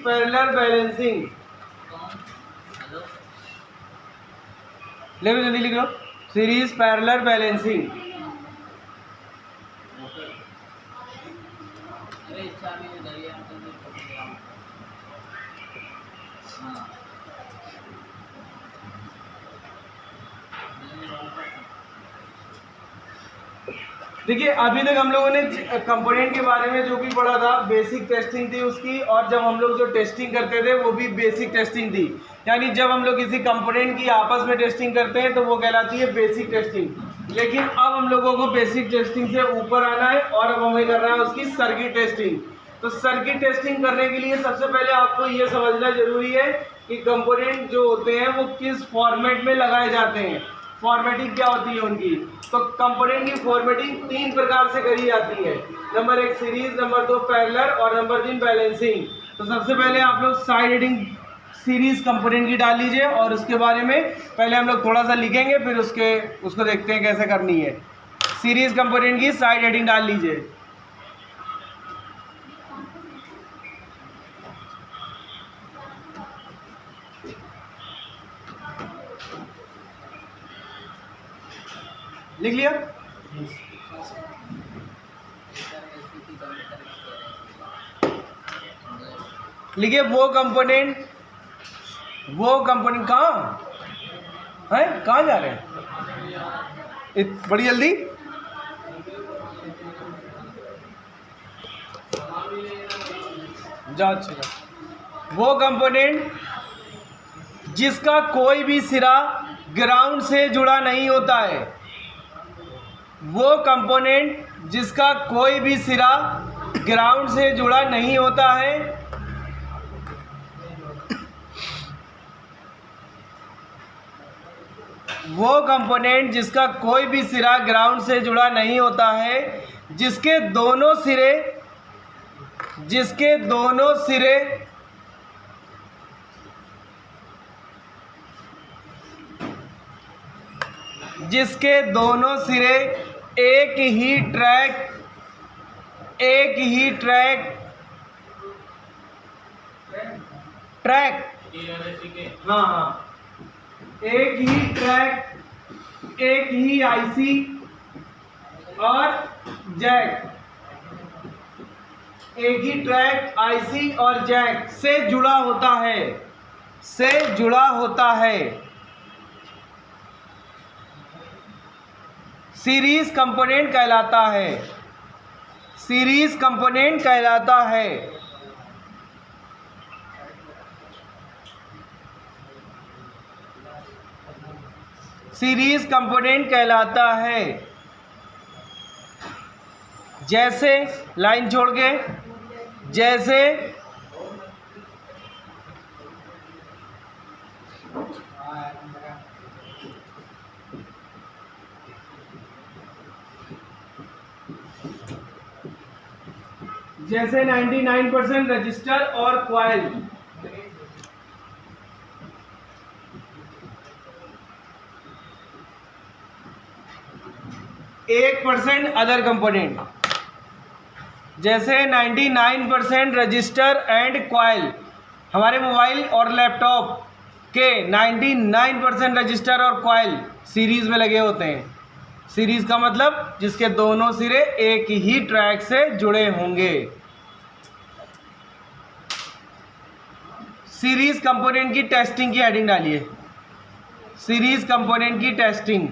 Parallel balancing. ले लो जल्दी लिख लो, सीरीज पैरेलल बैलेंसिंग। देखिए अभी तक हम लोगों ने कंपोनेंट के बारे में जो भी पढ़ा था, बेसिक टेस्टिंग थी उसकी, और जब हम लोग जो टेस्टिंग करते थे वो भी बेसिक टेस्टिंग थी। यानी जब हम लोग किसी कंपोनेंट की आपस में टेस्टिंग करते हैं तो वो कहलाती है बेसिक टेस्टिंग। लेकिन अब हम लोगों को बेसिक टेस्टिंग से ऊपर आना है और अब हमें करना है उसकी सर्किट टेस्टिंग। तो सर्किट टेस्टिंग करने के लिए सबसे पहले आपको ये समझना जरूरी है कि कंपोनेंट जो होते हैं वो किस फॉर्मेट में लगाए जाते हैं, फॉर्मेटिंग क्या होती है उनकी। तो कंपोनेंट की फॉर्मेटिंग 3 प्रकार से करी जाती है। नंबर 1 सीरीज, नंबर 2 पैरेलल और नंबर 3 बैलेंसिंग। तो सबसे पहले आप लोग साइड हेडिंग सीरीज कंपोनेंट की डाल लीजिए और उसके बारे में पहले हम लोग थोड़ा सा लिखेंगे, फिर उसको देखते हैं कैसे करनी है। सीरीज कंपोनेंट की साइड हेडिंग डाल लीजिए। लिख लिया? लिखिए वो कंपोनेंट कहाँ है, कहाँ जा रहे हैं बड़ी जल्दी? जाओ अच्छा। वो कंपोनेंट जिसका कोई भी सिरा ग्राउंड से जुड़ा नहीं होता है, वो कंपोनेंट जिसका कोई भी सिरा ग्राउंड से जुड़ा नहीं होता है, वो कंपोनेंट जिसका कोई भी सिरा ग्राउंड से जुड़ा नहीं होता है, जिसके दोनों सिरे एक ही आईसी और जैक से जुड़ा होता है, सीरीज कंपोनेंट कहलाता है। सीरीज कंपोनेंट कहलाता है। सीरीज कंपोनेंट कहलाता है। जैसे लाइन छोड़ के, जैसे जैसे 99% रजिस्टर और कॉइल, 1% अदर कंपोनेंट। जैसे 99% रजिस्टर एंड कॉइल, हमारे मोबाइल और लैपटॉप के 99% रजिस्टर और कॉइल सीरीज में लगे होते हैं। सीरीज का मतलब जिसके दोनों सिरे एक ही ट्रैक से जुड़े होंगे। सीरीज कंपोनेंट की टेस्टिंग की हेडिंग डालिए, सीरीज कंपोनेंट की टेस्टिंग।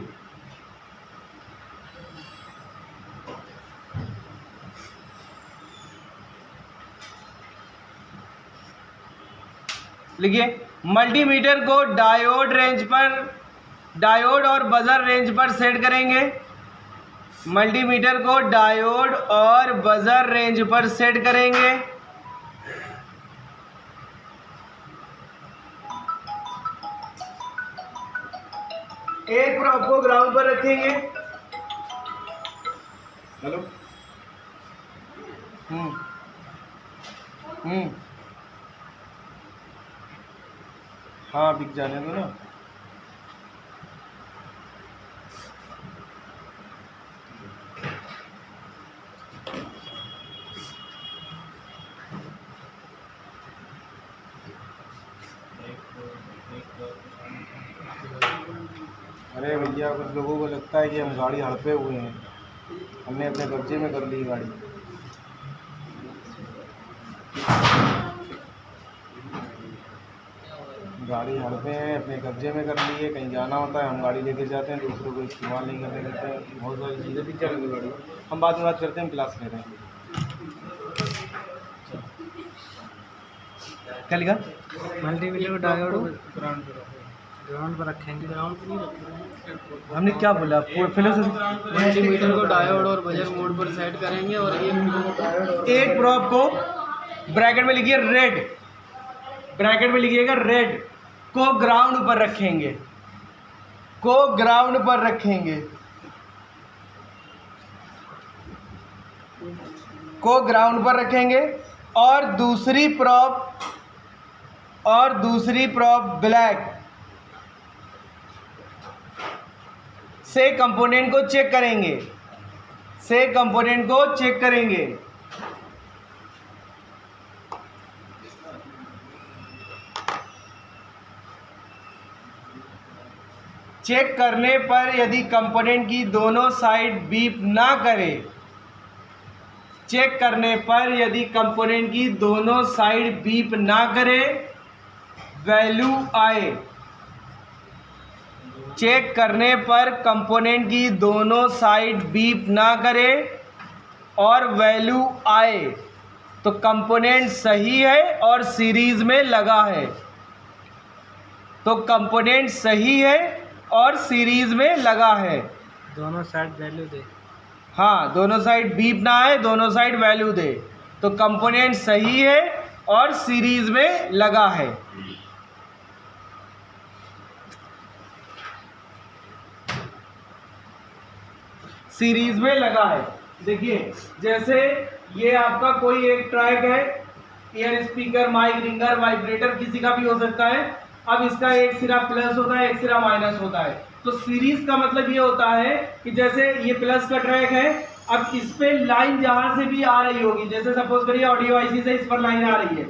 लिखिए मल्टीमीटर को डायोड और बजर रेंज पर सेट करेंगे। मल्टीमीटर को डायोड और बजर रेंज पर सेट करेंगे। एक प्रोब को ग्राउंड पर रखेंगे। हेलो हाँ बिक जाने दो ना। अरे भैया कुछ लोगों को लगता है कि हम गाड़ी हड़पे हुए हैं, हमने अपने कब्जे में कर ली गाड़ी। गाड़ी हड़पे हैं, अपने कब्जे में कर ली है, कहीं जाना होता है हम गाड़ी लेके जाते हैं, दूसरों को इस्तेमाल नहीं करने देते हैं, बहुत सारी चीज़ें भी चल रही गाड़ी। हम बाद में बात करते हैं, क्लास ले रहे हैं। क्या लिखा? मल्टीमीटर डायोड ग्राउंड पर रखेंगे, ग्राउंड पर नहीं रखेंगे। हमने क्या बोला? मल्टीमीटर को डायोड और बजर मोड पर सेट करेंगे और एक प्रॉप को ब्रैकेट में लिखिए रेड, ब्रैकेट में लिखिएगा रेड को ग्राउंड पर रखेंगे, को ग्राउंड पर रखेंगे, को ग्राउंड पर रखेंगे। और दूसरी प्रॉप ब्लैक से कंपोनेंट को चेक करेंगे, से कंपोनेंट को चेक करेंगे। चेक करने पर यदि कंपोनेंट की दोनों साइड बीप ना करे, चेक करने पर यदि कंपोनेंट की दोनों साइड बीप ना करे, वैल्यू आए। चेक करने पर कंपोनेंट की दोनों साइड बीप ना करे और वैल्यू आए तो कंपोनेंट सही है और सीरीज में लगा है, तो कंपोनेंट सही है और सीरीज में लगा है। दोनों साइड वैल्यू दे। हाँ, दोनों साइड बीप ना आए, दोनों साइड वैल्यू दे, तो कंपोनेंट सही है और सीरीज में लगा है। सीरीज में लगा है। देखिए जैसे ये आपका कोई एक ट्रैक है, ear speaker, mic, ringer, vibrator, किसी का भी हो सकता है। अब इसका एक सिरा प्लस होता है, एक सिरा माइनस होता है। तो सीरीज का मतलब ये होता है कि जैसे ये प्लस का ट्रैक है, अब इस पे लाइन जहां से भी आ रही होगी, जैसे सपोज करिए ऑडियो आईसी से इस पर लाइन आ रही है,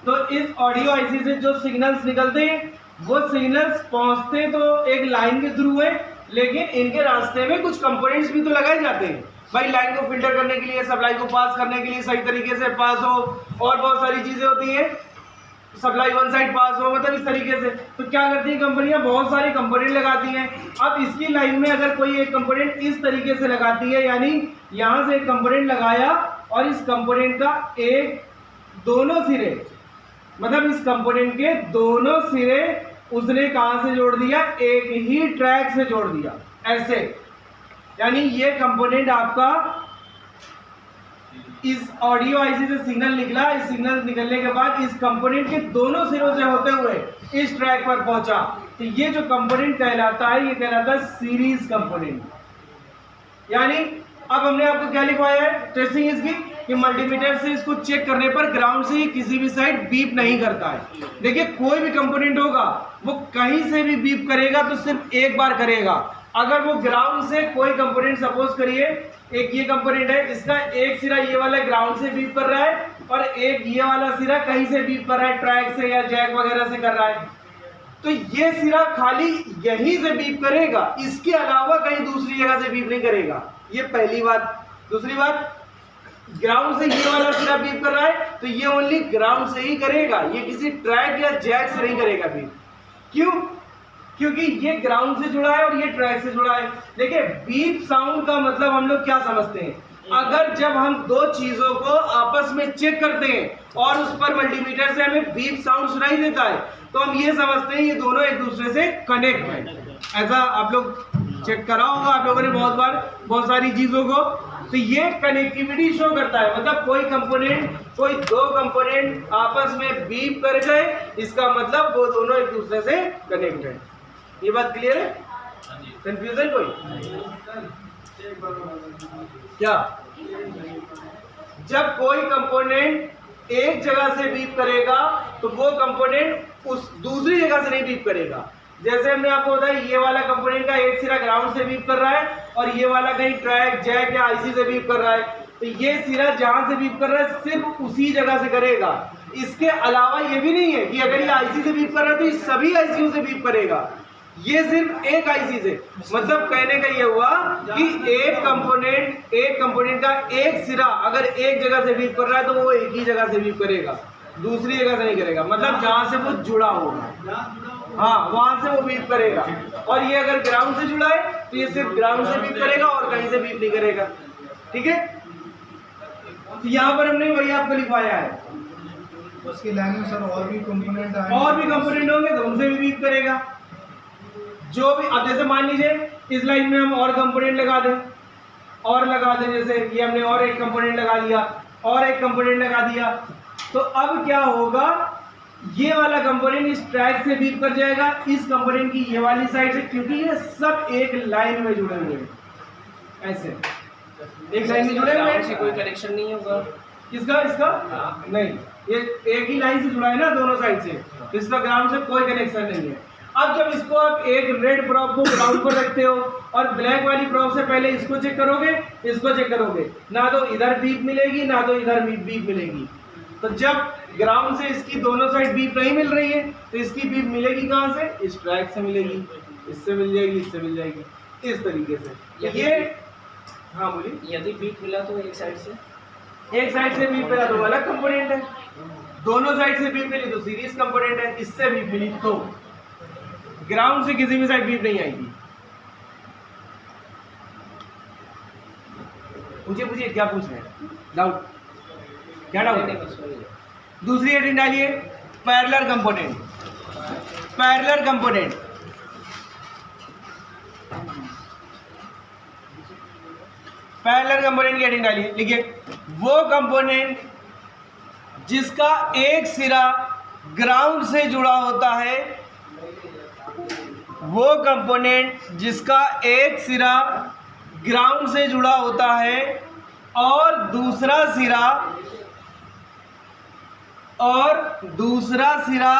तो इस ऑडियो आईसी से जो सिग्नल्स निकलते हैं वो सिग्नल्स पहुंचते तो एक लाइन के थ्रू है, लेकिन इनके रास्ते में कुछ कंपोनेंट्स भी तो लगाए जाते हैं भाई, लाइन को फिल्टर करने के लिए, सप्लाई को पास करने के लिए सही तरीके से पास हो, और बहुत सारी चीजें होती हैं, सप्लाई वन साइड पास हो, मतलब इस तरीके से। तो क्या करती है कंपनियां, बहुत सारे कंपोनेंट लगाती हैं। अब इसकी लाइन में अगर कोई एक कंपोनेंट इस तरीके से लगाती है, यानी यहां से एक कंपोनेंट लगाया और इस कंपोनेंट का एक दोनों सिरे, मतलब इस कंपोनेंट के दोनों सिरे उसने कहां से जोड़ दिया, एक ही ट्रैक से जोड़ दिया, ऐसे। यानी ये कंपोनेंट आपका इस ऑडियो आईसी से सिग्नल निकला, इस सिग्नल निकलने के बाद इस कंपोनेंट के दोनों सिरों से होते हुए इस ट्रैक पर पहुंचा, तो ये जो कंपोनेंट कहलाता है, ये कहलाता है सीरीज कंपोनेंट। यानी अब हमने आपको क्या लिखवाया है टेस्टिंग इसकी, कि मल्टीमीटर से इसको चेक करने पर ग्राउंड से किसी भी साइड बीप नहीं करता है। देखिए कोई भी कंपोनेंट होगा वो कहीं से भी बीप करेगा तो सिर्फ एक बार करेगा। अगर वो ग्राउंड से कोई कंपोनेंट, सपोज करिए एक ये कंपोनेंट है, इसका एक सिरा ये वाला ग्राउंड से बीप कर रहा है और एक ये वाला सिरा कहीं से बीप कर रहा है, ट्रैक से या जैक वगैरह से कर रहा है, तो ये सिरा खाली यहीं से बीप करेगा, इसके अलावा कहीं दूसरी जगह से बीप नहीं करेगा। ये पहली बात। दूसरी बात, ग्राउंड से ये वाला सिरा बीप कर रहा है तो ये ओनली ग्राउंड से ही करेगा, ये किसी ट्रैक या जैक से नहीं करेगा बीप। क्यों? क्योंकि ये ग्राउंड से जुड़ा है और ये ट्रैक से जुड़ा है। देखिए बीप साउंड का मतलब हम लोग क्या समझते हैं, अगर जब हम दो चीजों को आपस में चेक करते हैं और उस पर मल्टीमीटर से हमें बीप साउंड सुनाई देता है तो हम ये समझते हैं ये दोनों एक दूसरे से कनेक्ट है। ऐसा आप लोग चेक करा होगा आप लोगों ने बहुत बार, बहुत सारी चीजों को। तो ये कनेक्टिविटी शो करता है, मतलब कोई कंपोनेंट, कोई दो कंपोनेंट आपस में बीप कर गए, इसका मतलब वो दोनों एक दूसरे से कनेक्ट है। ये बात क्लियर है? कंफ्यूजन कोई? क्या? जब कोई कंपोनेंट एक जगह से बीप करेगा तो वो कंपोनेंट उस दूसरी जगह से नहीं बीप करेगा। जैसे हमने आपको बताया ये वाला कंपोनेंट का एक सिरा ग्राउंड से बीप कर रहा है और ये वाला कहीं ट्रैक, जैक या आईसी से बीप कर रहा है, तो ये सिरा जहां से बीप कर रहा है सिर्फ उसी जगह से करेगा। इसके अलावा ये भी नहीं है कि अगर ये आईसी से बीप कर रहा है तो ये सभी आईसीयू से बीप करेगा। ये सिर्फ एक आईसी से, मतलब कहने का ये हुआ कि एक कंपोनेंट का एक सिरा अगर एक जगह से बीप कर रहा है तो वो एक ही जगह से बीप करेगा, दूसरी जगह से नहीं करेगा, मतलब जहां से वो जुड़ा होगा, हाँ वहां से वो बीप करेगा। और ये अगर ग्राउंड से जुड़ा है तो ये सिर्फ ग्राउंड से बीप करेगा और कहीं से बीप नहीं करेगा। ठीक है, तो यहाँ पर हमने वही आपको लिखवाया है। उसकी लाइन में सर और भी कंपोनेंट आए, और भी कंपोनेंट होंगे तो उनसे भी बीप करेगा। जो भी, अब जैसे मान लीजिए इस लाइन में हम और कंपोनेंट लगा दें, जैसे ये हमने और एक कंपोनेंट लगा दिया, और एक कंपोनेंट लगा दिया, तो अब क्या होगा, ये वाला कंपोनेंट इस ट्रैक से बीप कर जाएगा इस कंपोनेंट की ये वाली साइड से, क्योंकि ये सब एक लाइन में जुड़े हुए हैं, ऐसे एक लाइन में जुड़े हुए हैं, कोई कनेक्शन नहीं होगा। किसका, इसका नहीं, ये एक ही लाइन से जुड़ा है ना दोनों साइड से, इसका ग्राउंड से कोई कनेक्शन नहीं है। अब जब इसको आप एक रेड प्रॉप को ग्राउंड पर रखते हो और ब्लैक वाली प्रॉप से पहले इसको चेक करोगे, इसको चेक करोगे, ना तो इधर बीप मिलेगी ना तो इधर बीप मिलेगी। तो जब ग्राउंड से इसकी दोनों साइड बीप नहीं मिल रही है तो इसकी बीप मिलेगी कहाँ से, इस ट्रैक से मिलेगी, इससे मिल जाएगी, इससे मिल जाएगी, इस तरीके से। ये हाँ बोलिए। यदि बीप मिला तो एक साइड से बीप मिला तो अलग कंपोनेंट है, दोनों साइड से बीप मिली तो सीरीज कंपोनेंट है, इससे बीप मिली तो ग्राउंड से किसी भी साइड बीप नहीं आएगी। पूछिए क्या पूछ रहे हैं, डाउट, क्या डाउट है? दूसरी हेडिंग डालिए, पैरेलल कंपोनेंट। पैरेलल कंपोनेंट की हेडिंग डालिए, लिखिए वो कंपोनेंट जिसका एक सिरा ग्राउंड से जुड़ा होता है, वो कंपोनेंट जिसका एक सिरा ग्राउंड से जुड़ा होता है और दूसरा सिरा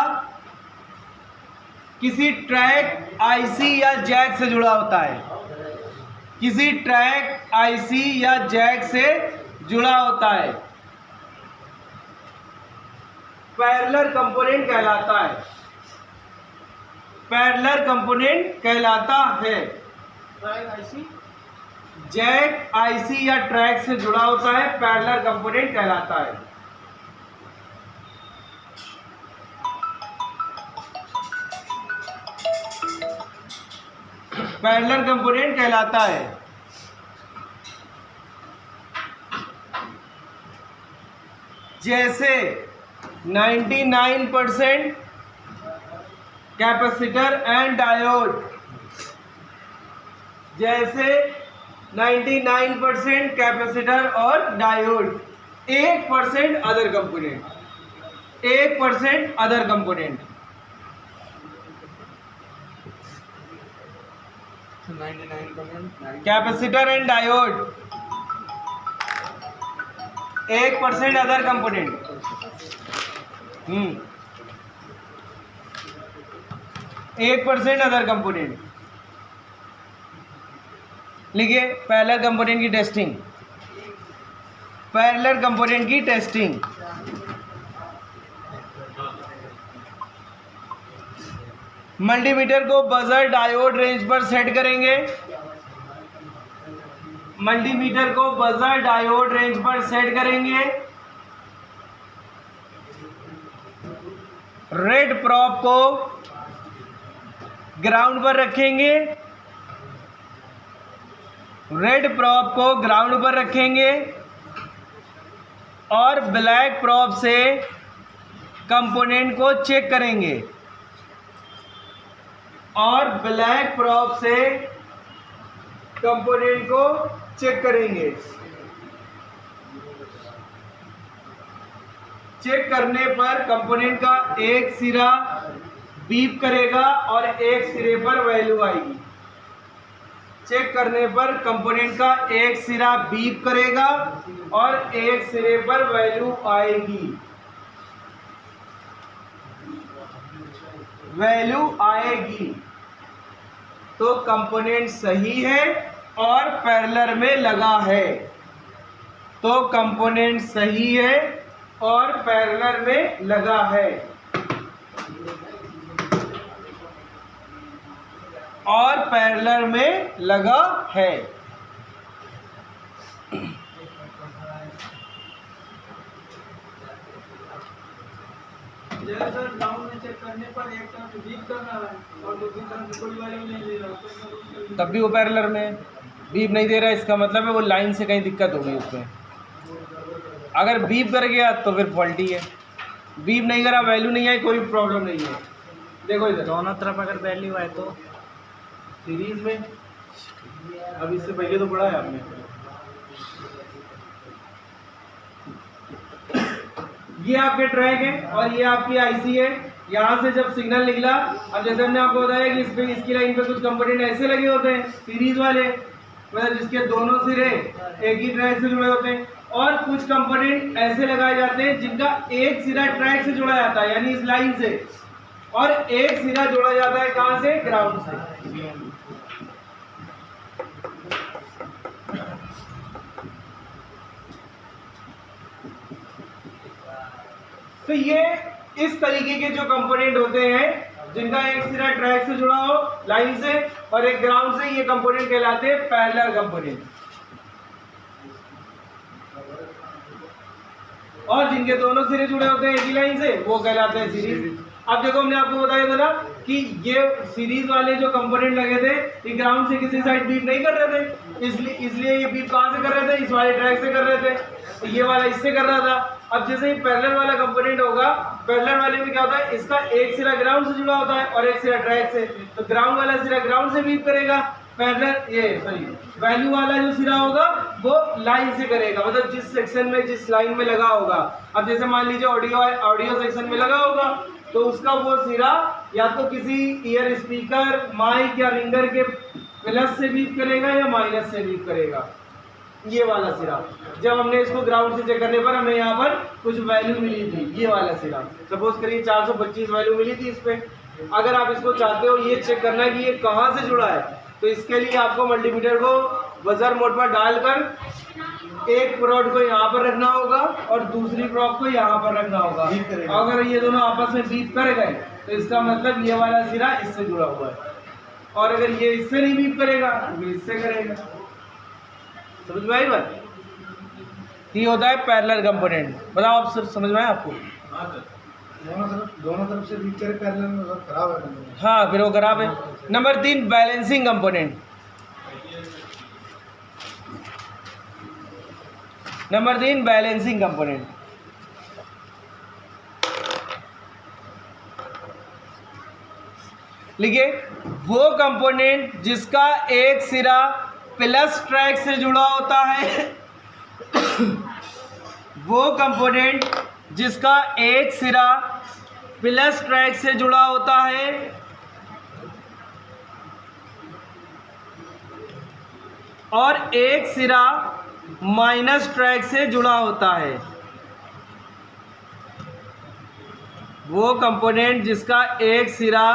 किसी ट्रैक आईसी या जैक से जुड़ा होता है, किसी ट्रैक आईसी या जैक से जुड़ा होता है, पैरेलल कंपोनेंट कहलाता है, पैरेलल कंपोनेंट कहलाता है। जैक आईसी या ट्रैक से जुड़ा होता है, पैरेलल कंपोनेंट कहलाता है। पैरेलल कंपोनेंट कहलाता है। जैसे 99% कैपेसिटर एंड डायोड, जैसे 99% कैपेसिटर और diode, 1% other component, 1% other component. 99% capacitor and diode, 1% other component. 1% other component. लिखिए पैरेलल कंपोनेंट की टेस्टिंग, पैरेलल कंपोनेंट की टेस्टिंग। मल्टीमीटर को बजर डायोड रेंज पर सेट करेंगे, मल्टीमीटर को बजर डायोड रेंज पर सेट करेंगे। रेड प्रॉप को ग्राउंड पर रखेंगे, रेड प्रॉप को ग्राउंड पर रखेंगे और ब्लैक प्रॉप से कंपोनेंट को चेक करेंगे, और ब्लैक प्रॉप से कंपोनेंट को चेक करेंगे। चेक करने पर कंपोनेंट का एक सिरा बीप करेगा और एक सिरे पर वैल्यू आएगी। चेक करने पर कंपोनेंट का एक सिरा बीप करेगा और एक सिरे पर वैल्यू आएगी, वैल्यू आएगी। तो कंपोनेंट सही है और पैरेलल में लगा है, तो कंपोनेंट सही है और पैरेलल में लगा है। और पैरेलल में लगा है। जैसे सर ग्राउंड में चेक करने पर एक तरफ बीप कर रहा है और दूसरी तरफ कोई वैल्यू नहीं दे रहा, तब भी वो पैरेलल में बीप नहीं दे रहा है, इसका मतलब है वो लाइन से कहीं दिक्कत होगी उसमें। अगर बीप कर गया तो फिर फॉल्टी है, बीप नहीं करा वैल्यू नहीं आई कोई प्रॉब्लम नहीं है। देखो इधर दोनों तरफ अगर वैल्यू आए तो सीरीज में, अब इससे पहले तो पढ़ा है आपने। ये आपके ट्रैक है और ये आपकी आईसी है। यहाँ से जब सिग्नल निकला, अब जैसे हमने आपको बताया कि इस पे इसकी लाइन पे कुछ कंपोनेंट ऐसे लगे होते हैं सीरीज वाले, मतलब जिसके दोनों सिरे एक ही ट्रैक से जुड़े होते हैं, और कुछ कंपोनेंट ऐसे लगाए जाते हैं जिनका एक सिरा ट्रैक से जुड़ा जाता है यानी इस लाइन से, और एक सिरा जोड़ा जाता है कहाँ से, ग्राउंड से। तो ये इस तरीके के जो कंपोनेंट होते हैं जिनका एक सिरा ट्रैक से जुड़ा हो लाइन से और एक ग्राउंड से, ये कंपोनेंट कहलाते हैं पैरेलल कंपोनेंट। और जिनके दोनों सिरे जुड़े होते हैं एक ही लाइन से वो कहलाते हैं सीरीज। अब देखो हमने आपको बताया था ना कि ये सीरीज वाले जो कंपोनेंट लगे थे ये ग्राउंड से किसी साइड बीट नहीं कर रहे थे, इसलिए ये बीट कहाँ से कर रहे थे, इस वाले ट्रैक से कर रहे थे, तो ये वाला इससे कर रहा था। अब जैसे ही पैरेलल वाला कंपोनेंट होगा, पैरेलल वाले में क्या होता है, इसका एक सिरा ग्राउंड से जुड़ा होता है और एक सिरा ट्रैक से, तो ग्राउंड वाला सिरा ग्राउंड से बीट करेगा, पैरेलल ये सॉरी वैल्यू वाला जो सिरा होगा वो लाइन से करेगा, मतलब जिस सेक्शन में जिस लाइन में लगा होगा। अब जैसे मान लीजिए ऑडियो सेक्शन में लगा होगा तो उसका वो सिरा या तो किसी ईयर स्पीकर, माइक या रिंगर के प्लस से बीप करेगा या माइनस से बीप करेगा, ये वाला सिरा। जब हमने इसको ग्राउंड से चेक करने पर हमें यहाँ पर कुछ वैल्यू मिली थी, ये वाला सिरा सपोज करिए 425 वैल्यू मिली थी इस पे। अगर आप इसको चाहते हो ये चेक करना है कि ये कहाँ से जुड़ा है, तो इसके लिए आपको मल्टीमीटर को बजर मोड पर डालकर एक प्रोड को यहाँ पर रखना होगा और दूसरी प्रोड को यहाँ पर रखना होगा। अगर ये दोनों आपस में बीप कर गए तो इसका मतलब ये वाला सिरा इससे जुड़ा हुआ है, और अगर ये इससे नहीं बीप करेगा तो इससे करेगा। समझ में आई बात? ये होता है पैरेलल कंपोनेंट। बताओ आप सर, समझ में आया आपको? दोनों तरफ से बीट करे पैरेलल में सब खराब है। हाँ फिर वो खराब है। Number 3 balancing component. Number 3 balancing component. लिखिए, वो कंपोनेंट जिसका एक सिरा प्लस ट्रैक से जुड़ा होता है वो कंपोनेंट जिसका एक सिरा प्लस ट्रैक से जुड़ा होता है और एक सिरा माइनस ट्रैक से जुड़ा होता है, वो कंपोनेंट जिसका एक सिरा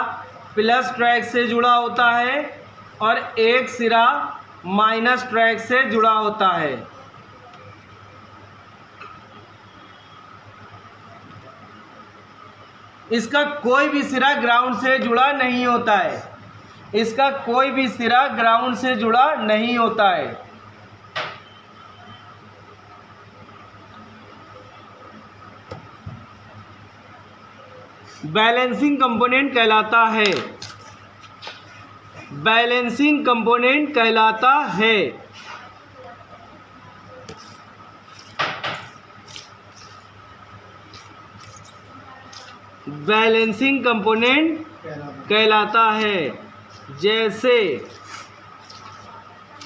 प्लस ट्रैक से जुड़ा होता है और एक सिरा माइनस ट्रैक से जुड़ा होता है। इसका कोई भी सिरा ग्राउंड से जुड़ा नहीं होता है, इसका कोई भी सिरा ग्राउंड से जुड़ा नहीं होता है। बैलेंसिंग कंपोनेंट कहलाता है, बैलेंसिंग कंपोनेंट कहलाता है। बैलेंसिंग कंपोनेंट कहलाता है। जैसे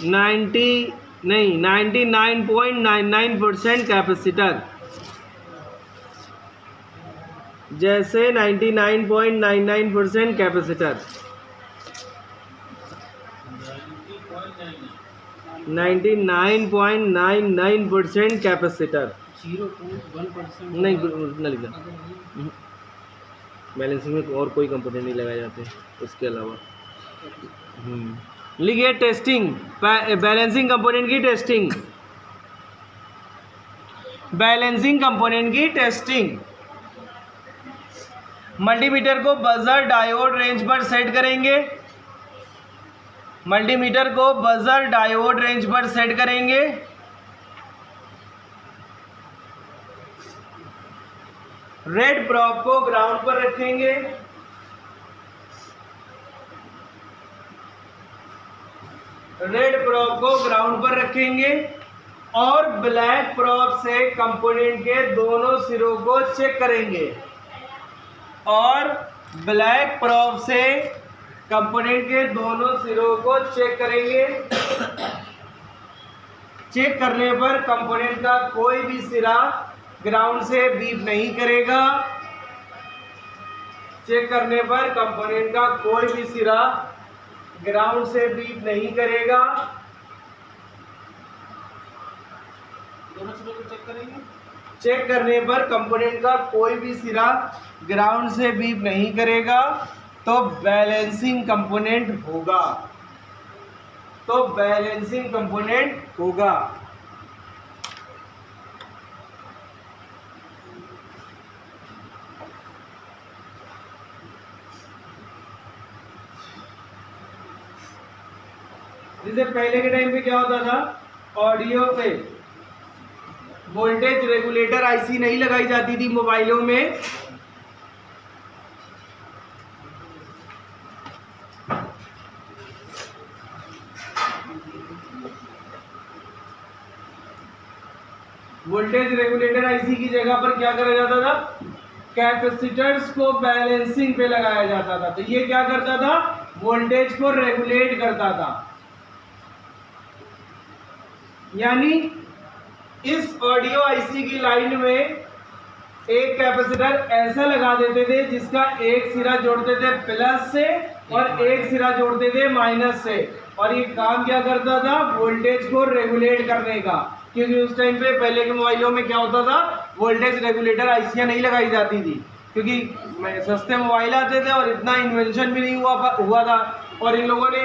99.99% कैपेसिटर, जैसे 99.99% कैपेसिटर, 99.99% कैपेसिटर 0.1% नहीं न लिखा, बैलेंसिंग में और कोई कंपोनेंट नहीं लगाए जाते उसके अलावा। लिखिए टेस्टिंग, बैलेंसिंग कंपोनेंट की टेस्टिंग, बैलेंसिंग कंपोनेंट की टेस्टिंग। मल्टीमीटर को बजर डायोड रेंज पर सेट करेंगे मल्टीमीटर को बजर डायोड रेंज पर सेट करेंगे। रेड प्रोब को ग्राउंड पर रखेंगे। रेड प्रोब को ग्राउंड पर रखेंगे और ब्लैक प्रोब से कंपोनेंट के दोनों सिरों को चेक करेंगे। और ब्लैक प्रोब से कंपोनेंट के दोनों सिरों को चेक करेंगे। चेक करने पर कंपोनेंट का कोई भी सिरा ग्राउंड से बीप नहीं करेगा। चेक करने पर कंपोनेंट का कोई भी सिरा ग्राउंड से बीप नहीं करेगा। दोनों सिरों को चेक करेंगे। चेक करने पर कंपोनेंट का कोई भी सिरा ग्राउंड से बीप नहीं करेगा तो बैलेंसिंग कंपोनेंट होगा। तो बैलेंसिंग कंपोनेंट होगा। जैसे पहले के टाइम पे क्या होता था, ऑडियो पे वोल्टेज रेगुलेटर आईसी नहीं लगाई जाती थी मोबाइलों में। वोल्टेज रेगुलेटर आईसी की जगह पर क्या करा जाता था, कैपेसिटर्स को बैलेंसिंग पे लगाया जाता था। तो ये क्या करता था, वोल्टेज को रेगुलेट करता था। यानी इस ऑडियो आईसी की लाइन में एक कैपेसिटर ऐसा लगा देते थे जिसका एक सिरा जोड़ते थे प्लस से और एक सिरा जोड़ते थे माइनस से। और ये काम क्या करता था, वोल्टेज को रेगुलेट करने का। क्योंकि उस टाइम पे पहले के मोबाइलों में क्या होता था, वोल्टेज रेगुलेटर आईसियां नहीं लगाई जाती थी क्योंकि सस्ते मोबाइल आते थे और इतना इन्वेंशन भी नहीं हुआ था। और इन लोगों ने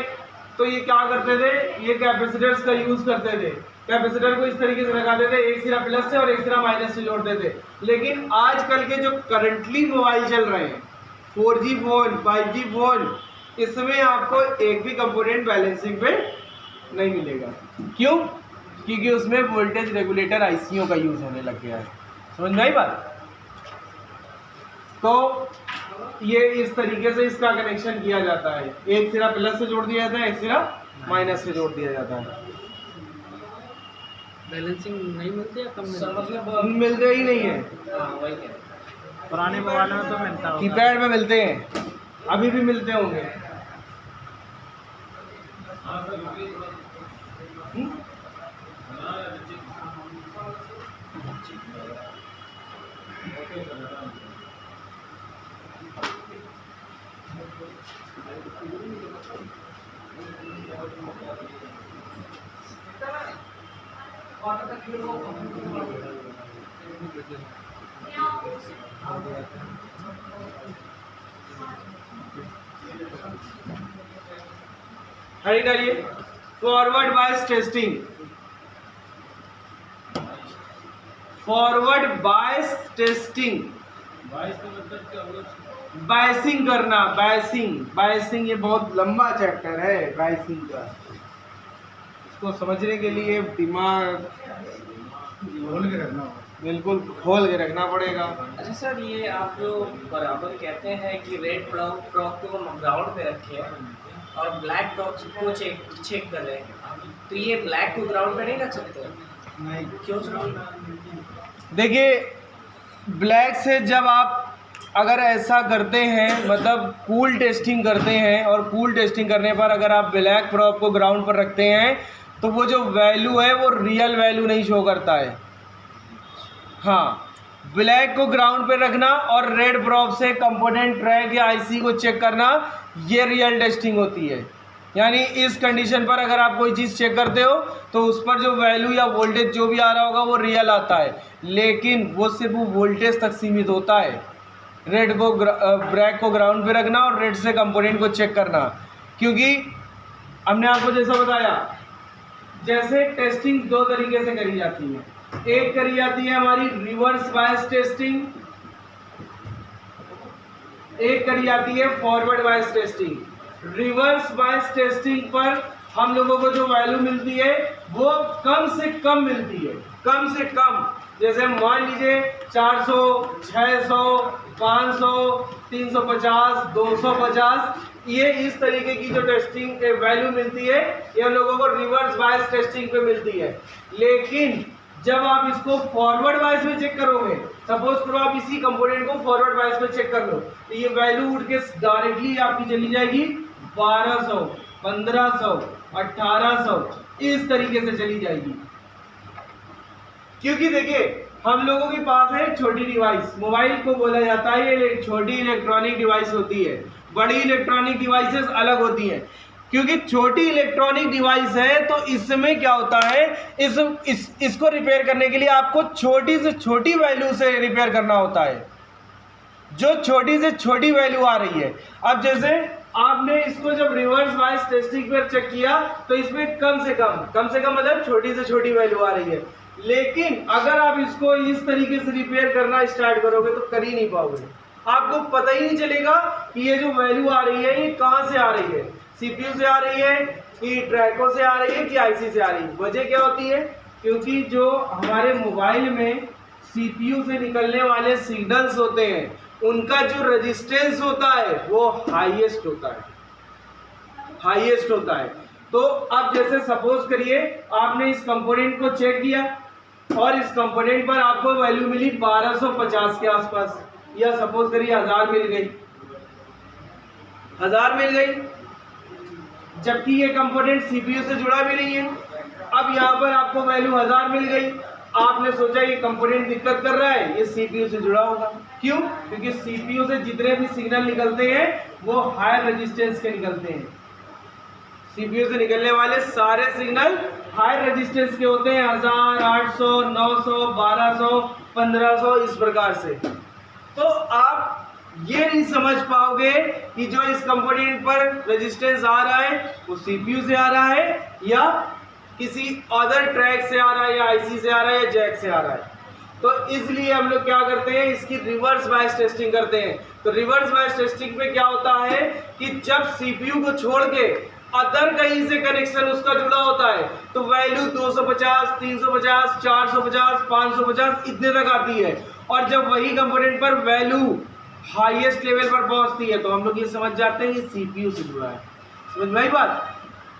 तो ये क्या करते थे, ये कैपेसिटर्स का यूज़ करते थे। कैपेसिटर को इस तरीके से लगाते थे, एक सिरा प्लस से और एक सिरा माइनस से जोड़ते थे। लेकिन आजकल के जो करंटली मोबाइल चल रहे हैं, 4G फोन, 5G फोन, इसमें आपको एक भी कंपोनेंट बैलेंसिंग पे नहीं मिलेगा। क्यों? क्योंकि उसमें वोल्टेज रेगुलेटर आईसीओ का यूज़ होने लग गया है। समझ में आई बात? तो ये इस तरीके से इसका कनेक्शन किया जाता है। एक सिरा प्लस से जोड़ दिया जाता है, एक सिरा माइनस से जोड़ दिया जाता है। बैलेंसिंग नहीं मिलती है, कम मतलब मिलते ही नहीं है। पुराने मोबाइलों में तो मिलता होगा, कीपैड में मिलते हैं, अभी भी मिलते होंगे। हरी डालिए। Forward bias testing. Forward bias testing, biasing करना। बायसिंग ये बहुत लंबा चैप्टर है बायसिंग का। इसको समझने के लिए दिमाग खोल के रखना, बिल्कुल खोल के रखना पड़ेगा। अच्छा सर, ये आप जो बराबर कहते हैं कि रेड प्रोब को ग्राउंड पे रखे और ब्लैक प्रोब को चेक कर रहे हैं, तो ये ब्लैक को ग्राउंड पे नहीं रख सकते? नहीं। क्यों सर? देखिए, ब्लैक से जब आप अगर ऐसा करते हैं, मतलब कूल टेस्टिंग करते हैं, और कूल टेस्टिंग करने पर अगर आप ब्लैक प्रोब को ग्राउंड पर रखते हैं तो वो जो वैल्यू है वो रियल वैल्यू नहीं शो करता है। हाँ, ब्लैक को ग्राउंड पे रखना और रेड प्रोब से कंपोनेंट ट्रैक या आईसी को चेक करना, ये रियल टेस्टिंग होती है। यानी इस कंडीशन पर अगर आप कोई चीज़ चेक करते हो तो उस पर जो वैल्यू या वोल्टेज जो भी आ रहा होगा वो रियल आता है, लेकिन वो सिर्फ वोल्टेज तक सीमित होता है। रेड को ब्लैक को ग्राउंड पे रखना और रेड से कंपोनेंट को चेक करना, क्योंकि हमने आपको जैसा बताया, जैसे टेस्टिंग दो तरीके से करी जाती है। एक करी जाती है हमारी रिवर्स बायस टेस्टिंग, एक करी जाती है forward bias testing. Reverse bias testing पर हम लोगों को जो वैल्यू मिलती है वो कम से कम मिलती है, कम से कम। जैसे मान लीजिए 400, 600, 500, 350, 250, ये इस तरीके की जो टेस्टिंग वैल्यू मिलती है ये हम लोगों को रिवर्स बायस टेस्टिंग पे मिलती है। लेकिन जब आप इसको फॉरवर्ड बायस में चेक करोगे, सपोज करो आप इसी कंपोनेंट को फॉरवर्ड बायस में चेक कर लो, तो ये वैल्यू उठ के डायरेक्टली आपकी चली जाएगी 1200, 1500, 1800, इस तरीके से चली जाएगी। क्योंकि देखिए हम लोगों के पास है एक छोटी डिवाइस, मोबाइल को बोला जाता है ये एक छोटी इलेक्ट्रॉनिक डिवाइस होती है, बड़ी इलेक्ट्रॉनिक डिवाइसेस अलग होती हैं। क्योंकि छोटी इलेक्ट्रॉनिक डिवाइस है तो इसमें क्या होता है, इसको रिपेयर करने के लिए आपको छोटी से छोटी वैल्यू से रिपेयर करना होता है, जो छोटी से छोटी वैल्यू आ रही है। अब जैसे आपने इसको जब रिवर्स बायस टेस्टिंग पर चेक किया तो इसमें कम से कम मतलब छोटी से छोटी वैल्यू आ रही है। लेकिन अगर आप इसको इस तरीके से रिपेयर करना स्टार्ट करोगे तो कर ही नहीं पाओगे, आपको पता ही नहीं चलेगा कि ये जो वैल्यू आ रही है ये कहाँ से आ रही है, सीपीयू से आ रही है कि ट्रैको से आ रही है कि आईसी से आ रही है। वजह क्या होती है, क्योंकि जो हमारे मोबाइल में सीपीयू से निकलने वाले सिग्नल्स होते हैं उनका जो रेजिस्टेंस होता है वो हाईएस्ट होता है। तो अब जैसे सपोज करिए आपने इस कंपोनेंट को चेक किया और इस कंपोनेंट पर आपको वैल्यू मिली 1250 के आसपास, या सपोज करिए 1000 मिल गई, जबकि ये कंपोनेंट सीपीयू से जुड़ा भी नहीं है। अब यहाँ पर आपको वैल्यू 1000 मिल गई, आपने सोचा ये कंपोनेंट दिक्कत कर रहा है, ये सीपीयू से जुड़ा होगा। क्यों? क्योंकि सीपीयू से जितने भी सिग्नल निकलते हैं वो हाई रेजिस्टेंस के निकलते हैं। सीपीयू से निकलने वाले सारे सिग्नल हाई रेजिस्टेंस के होते हैं, 1000, 800, 900, 1200, 1500, इस प्रकार से। तो आप ये नहीं समझ पाओगे कि जो इस कंपोनेंट पर रेजिस्टेंस आ रहा है वो सीपीयू से आ रहा है या किसी अदर ट्रैक से आ रहा है या आईसी से आ रहा है या जैक से आ रहा है। तो इसलिए हम लोग क्या करते हैं, इसकी रिवर्स बायस टेस्टिंग करते हैं। तो रिवर्स बायस टेस्टिंग में क्या होता है कि जब सीपीयू को छोड़ के अदर कहीं से कनेक्शन उसका जुड़ा होता है तो वैल्यू 250, 350, 450, 550 इतने तक आती है। और जब वही कंपोनेंट पर वैल्यू हाईएस्ट लेवल पर पहुंचती है तो हम लोग ये समझ जाते हैं कि सीपीयू से जुड़ा है। समझ में आई बात?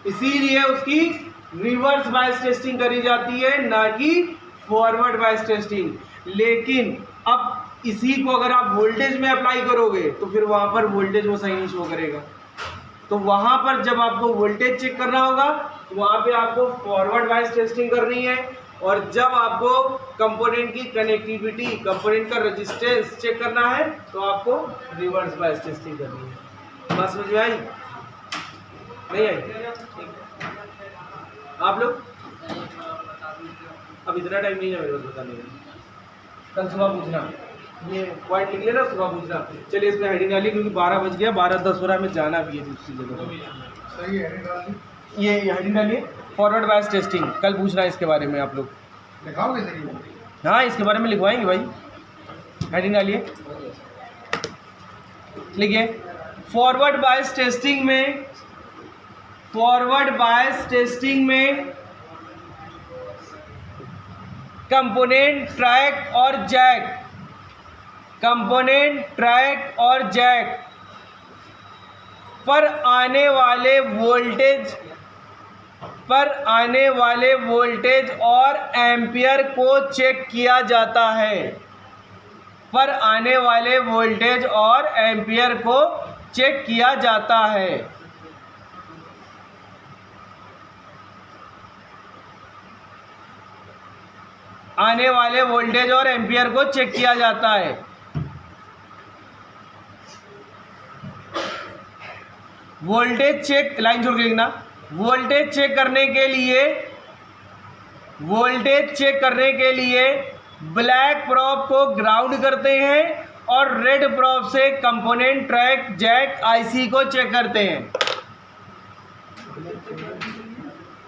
इसीलिए उसकी रिवर्स बायस टेस्टिंग करी जाती है, ना कि फॉरवर्ड बायस टेस्टिंग। लेकिन अब इसी को अगर आप वोल्टेज में अप्लाई करोगे तो फिर वहां पर वोल्टेज वो सही नहीं शो करेगा। तो वहां पर जब आपको वोल्टेज चेक करना होगा तो वहां पे आपको फॉरवर्ड बायस टेस्टिंग करनी है, और जब आपको कंपोनेंट की कनेक्टिविटी, कंपोनेंट का रेजिस्टेंस चेक करना है तो आपको रिवर्स बायस टेस्टिंग करनी है। बस समझ में आई? नहीं आई? आप लोग अब इतना टाइम नहीं है मेरे पास बताने का, कल सुबह पूछना, ये पॉइंट लिख लेना, सुबह पूछना। चलिए इसमें हेडिंग डाली क्योंकि 12 बज गया, 12:10 हो रहा है, हमें जाना भी है दूसरी जगह। सही है, ये हेडिंग डालिए फॉरवर्ड बायस टेस्टिंग, कल पूछना है इसके बारे में आप लोग। लिखाओगे सही? हाँ इसके बारे में लिखवाएंगे भाई, हेडिंग डालिए, लिखिए फॉरवर्ड बायस टेस्टिंग में, फॉरवर्ड बायस टेस्टिंग में कंपोनेंट ट्रैक और जैक, कंपोनेंट ट्रैक और जैक पर आने वाले वोल्टेज और एम्पियर को चेक किया जाता है, पर आने वाले वोल्टेज और एम्पियर को चेक किया जाता है। आने वाले वोल्टेज और एम्पियर को चेक किया जाता है। वोल्टेज चेक, लाइन छोड़ के लिखना, वोल्टेज चेक करने के लिए ब्लैक प्रोब को ग्राउंड करते हैं और रेड प्रोब से कंपोनेंट ट्रैक जैक आईसी को चेक करते हैं।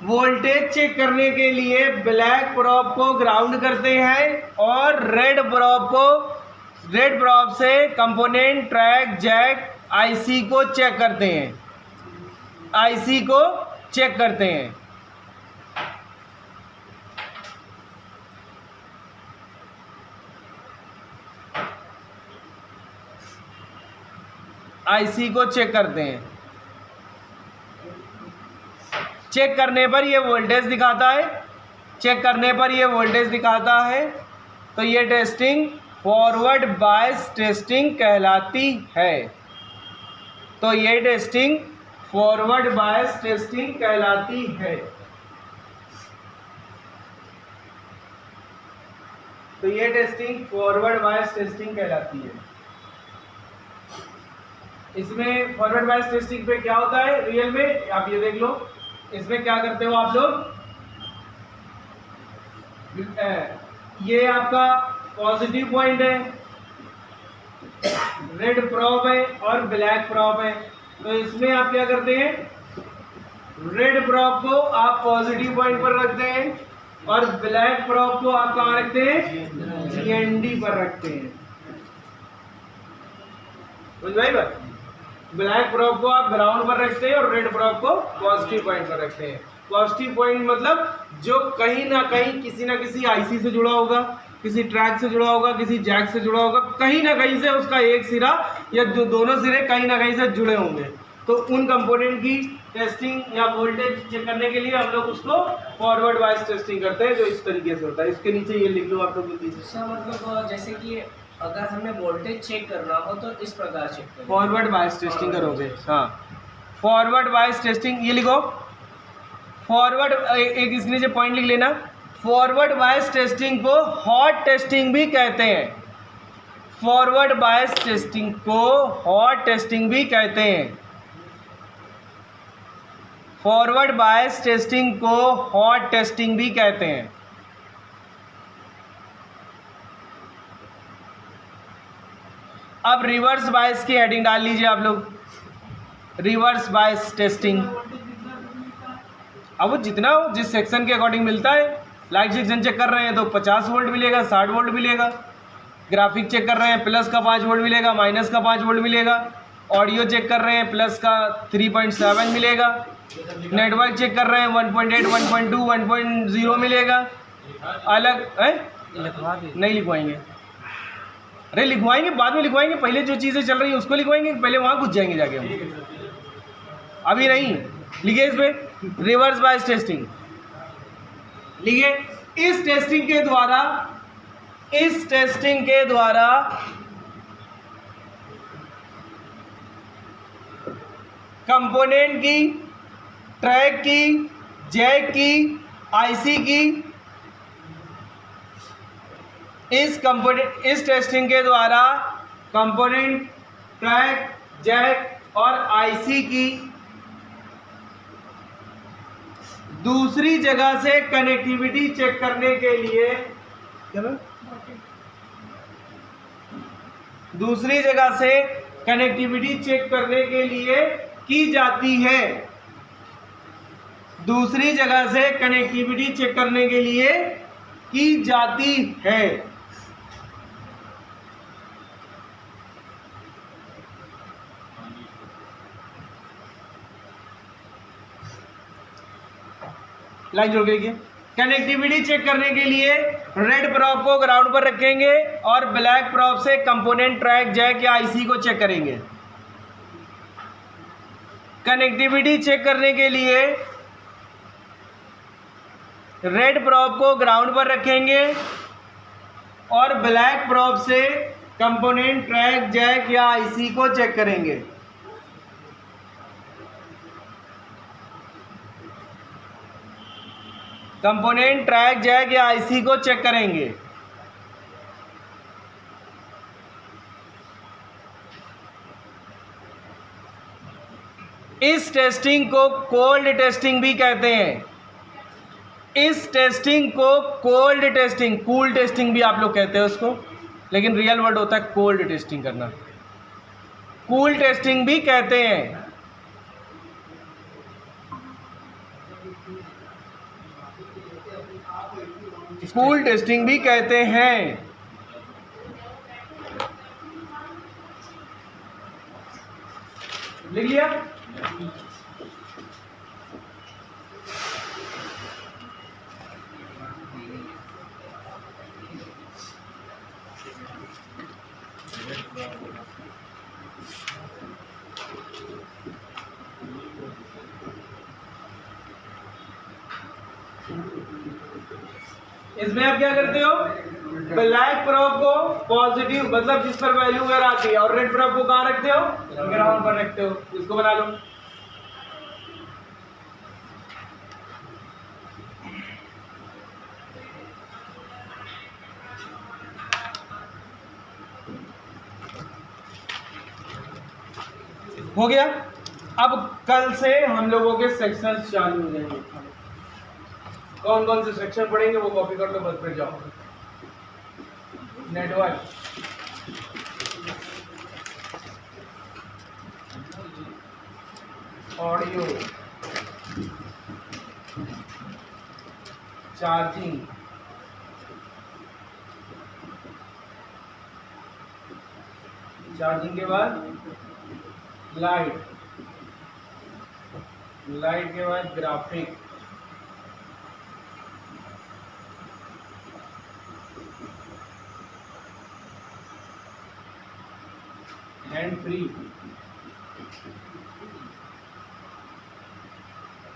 वोल्टेज चेक करने के लिए ब्लैक प्रोब को ग्राउंड करते हैं और रेड प्रोब से कंपोनेंट ट्रैक जैक आईसी को चेक करते हैं। आईसी को चेक करते हैं। आईसी को चेक करते हैं। चेक करने पर ये वोल्टेज दिखाता है, चेक करने पर ये वोल्टेज दिखाता है, तो ये टेस्टिंग फॉरवर्ड बायस टेस्टिंग कहलाती है। तो ये टेस्टिंग फॉरवर्ड बायस टेस्टिंग कहलाती है। तो ये टेस्टिंग फॉरवर्ड बायस टेस्टिंग कहलाती है। इसमें फॉरवर्ड बायस टेस्टिंग पे क्या होता है रियल में, आप ये देख लो। इसमें क्या करते हो आप लोग, ये आपका पॉजिटिव पॉइंट है, रेड प्रॉब है और ब्लैक प्रॉब है। तो इसमें आप क्या करते हैं, रेड प्रॉब को आप पॉजिटिव पॉइंट पर रखते हैं और ब्लैक प्रॉब को आप कहाँ रखते हैं, जीएनडी पर रखते हैं। समझ भाई बात, ब्लैक प्रॉब को आप ग्राउंड पर रखते हैं और रेड प्रॉब को पॉजिटिव पॉइंट पर रखते हैं। पॉजिटिव पॉइंट मतलब जो कहीं ना कहीं किसी ना किसी आईसी से जुड़ा होगा, किसी ट्रैक से जुड़ा होगा, किसी जैक से जुड़ा होगा, कहीं ना कहीं से उसका एक सिरा या जो दोनों सिरे कहीं ना कहीं से जुड़े होंगे। तो उन कंपोनेंट की टेस्टिंग या वोल्टेज चेक करने के लिए हम लोग उसको फॉरवर्ड बायस टेस्टिंग करते हैं, जो इस तरीके से होता है। इसके नीचे ये लिख लो आप लोग। मतलब जैसे कि अगर हमें वोल्टेज चेक करना हो तो इस प्रकार चेक करें, फॉरवर्ड बायस टेस्टिंग करोगे। हाँ, फॉरवर्ड बायस टेस्टिंग, ये लिखो फॉरवर्ड, एक इसके नीचे पॉइंट लिख लेना। फॉरवर्ड बायस टेस्टिंग को हॉट टेस्टिंग भी कहते हैं। फॉरवर्ड बायस टेस्टिंग को हॉट टेस्टिंग भी कहते हैं। फॉरवर्ड बायस टेस्टिंग को हॉट टेस्टिंग भी कहते हैं। अब रिवर्स बायस की हेडिंग डाल लीजिए आप लोग, रिवर्स बायस टेस्टिंग। अब वो जितना हो जिस सेक्शन के अकॉर्डिंग मिलता है, लाइट सेक्शन चेक कर रहे हैं तो 50 वोल्ट मिलेगा, 60 वोल्ट मिलेगा। ग्राफिक चेक कर रहे हैं प्लस का 5 वोल्ट मिलेगा, माइनस का 5 वोल्ट मिलेगा। ऑडियो चेक कर रहे हैं प्लस का 3.7 मिलेगा। नेटवर्क चेक कर रहे हैं 1.8, 1.2, 1.0 मिलेगा। अलग है नहीं लिखवाएंगे, अरे लिखवाएंगे बाद में लिखवाएंगे, पहले जो चीज़ें चल रही हैं उसको लिखवाएंगे, पहले वहाँ घुस जाएंगे जाके हम, अभी नहीं लिखे। इस पे रिवर्स बायस टेस्टिंग लिखे। इस टेस्टिंग के द्वारा कंपोनेंट की, ट्रैक की, जैक की, आईसी की, इस टेस्टिंग के द्वारा कंपोनेंट, ट्रैक, जैक और आईसी की दूसरी जगह से कनेक्टिविटी चेक करने के लिए, दूसरी जगह से कनेक्टिविटी चेक करने के लिए की जाती है। दूसरी जगह से कनेक्टिविटी चेक करने के लिए की जाती है। लाइन जोड़ के कनेक्टिविटी चेक करने के लिए रेड प्रॉब को ग्राउंड पर रखेंगे और ब्लैक प्रॉब से कंपोनेंट, ट्रैक, जैक या आईसी को चेक करेंगे। कनेक्टिविटी चेक करने के लिए रेड प्रॉब को ग्राउंड पर रखेंगे और ब्लैक प्रॉब से कंपोनेंट, ट्रैक, जैक या आईसी को चेक करेंगे। कंपोनेंट, ट्रैक, जैक या आईसी को चेक करेंगे। इस टेस्टिंग को कोल्ड टेस्टिंग भी कहते हैं। इस टेस्टिंग को कोल्ड टेस्टिंग, कूल टेस्टिंग भी आप लोग कहते हैं उसको, लेकिन रियल वर्ड होता है कोल्ड टेस्टिंग करना। कूल टेस्टिंग भी कहते हैं। कूल टेस्टिंग भी कहते हैं। लिख लिया। इसमें आप क्या करते हो, ब्लैक प्रोब को पॉजिटिव मतलब जिस पर वैल्यू वगैरह आती है, और रेड प्रोब को कहाँ रखते हो, ग्राउंड पर रखते हो। इसको बना लो। हो गया। अब कल से हम लोगों के सेक्शंस चालू हो जाएंगे। कौन कौन से सेक्शन पढ़ेंगे वो कॉपी कर लो, बस फिर जाओ। नेटवर्क, ऑडियो, चार्जिंग, चार्जिंग के बाद लाइट, लाइट के बाद graphic, hand free,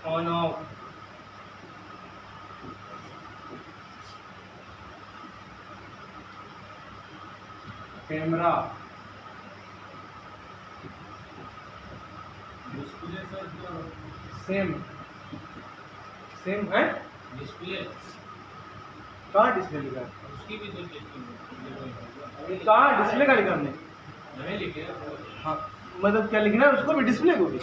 on off, camera, same same है। डिस्प्ले कहाँ डिस्प्ले लिखा है, उसकी भी तो कहाँ डिस्प्ले का लिखा हमने। हमें लिखे हाँ मतलब क्या लिखना है उसको भी, डिस्प्ले को भी।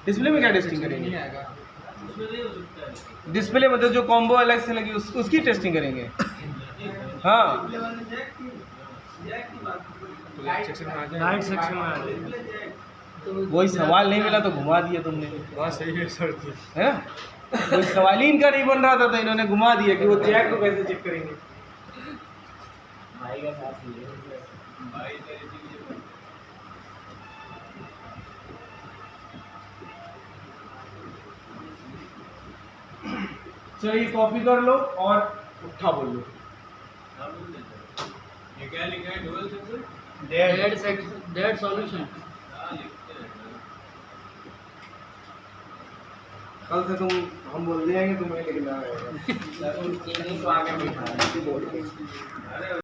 डिस्प्ले में क्या टेस्टिंग करेंगे, उसमें नहीं हो सकता है। डिस्प्ले मतलब जो कॉम्बो अलग से लगी उसकी टेस्टिंग करेंगे। हाँ लाइट सेक्शन में आ जाए वही सवाल नहीं मिला तो घुमा दिया तुमने, बात सही है सर जी। है ना। कोई सवाल ही इनका नहीं बन रहा था तो इन्होंने घुमा दिया कि वो जैक को कैसे चेक करेंगे। भाई का साथ लिए भाई तेरे लिए चलिए कॉपी कर लो और उठा बोल लो। ये क्या लिखा है, डुअल सेंसर डेड सॉल्यूशन। कल से तुम हम बोल दिए तुम्हें लिखना है। नहीं तो आगे बिठा अरे